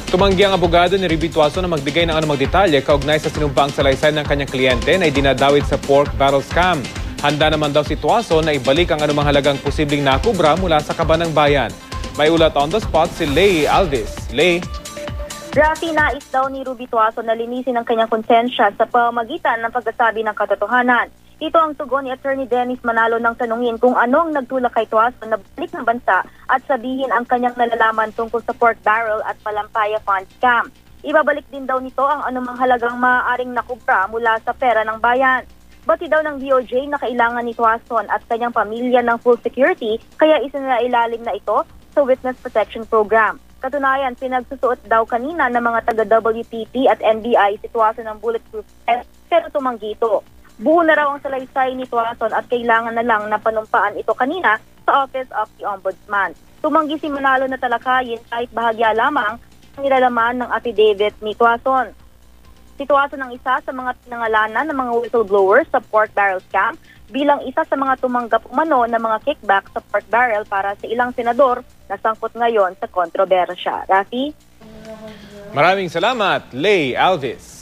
Tumanggi ang abogado ni Riby Tuason na magbigay ng anumang detalye kaugnay sa sinumpaang salaysay ng kanyang kliyente na idinadawit sa pork barrel scam. Handa naman daw si Tuason na ibalik ang anumang halagang posibleng nakubra mula sa kaban ng bayan. May ulat on the spot si Lay Alvis. Lay. Rafi, nais daw ni Ruby Tuason na linisin ang kanyang konsensya sa pamamagitan ng pagsasabi ng katotohanan. Ito ang tugon ni Attorney Dennis Manalo nang tanungin kung anong nagtulak kay Tuason na balik ng bansa at sabihin ang kanyang nalalaman tungkol sa pork barrel at Palampaya Fund scam. Ibabalik din daw nito ang anumang halagang maaaring nakubra mula sa pera ng bayan. Bati daw ng DOJ na kailangan ni Tuason at kanyang pamilya ng full security kaya isinailalim na ito sa Witness Protection Program. Katunayan, pinagsusuot daw kanina ng mga taga-WPP at NBI si Tuason ng bulletproof vest pero tumanggi ito. Buo na raw ang salaysay ni Tuason at kailangan na lang na panumpaan ito kanina sa Office of the Ombudsman. Tumanggi si Manalo na talakayin kahit bahagya lamang ang nilalaman ng affidavit ni Tuason. Si Tuason ang isa sa mga pinangalanan ng mga whistleblowers sa pork barrel scam bilang isa sa mga tumanggap umano ng mga kickback sa pork barrel para sa ilang senador na sangkot ngayon sa kontrobersya. Rafi? Maraming salamat, Lay Alvis.